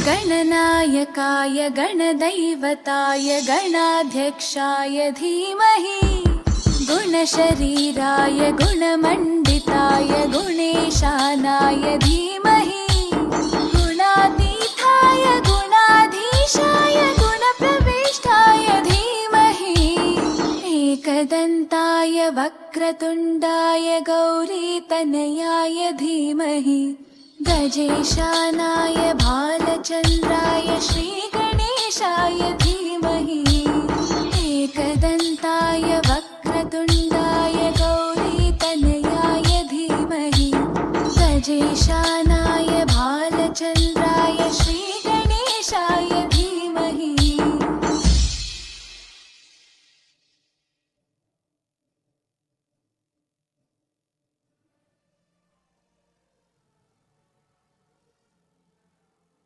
गणनायकाय गणदैवताय गणाध्यक्षाय धीमहि गुणशरीराय गुणमण्डिताय गुणेशानाय धीमहि गुणातीताय गुणाधीशाय गुणप्रविष्टाय धीमहि एकदन्ताय वक्रतुण्डाय गौरीतनयाय धीमहि गजेशानाय भालचन्द्राय श्रीगणेशाय धीमहि एकदन्ताय वक्रतुण्डाय गौरीतनयाय धीमहि गजेशानाय भालचन्द्राय श्रीगणेशाय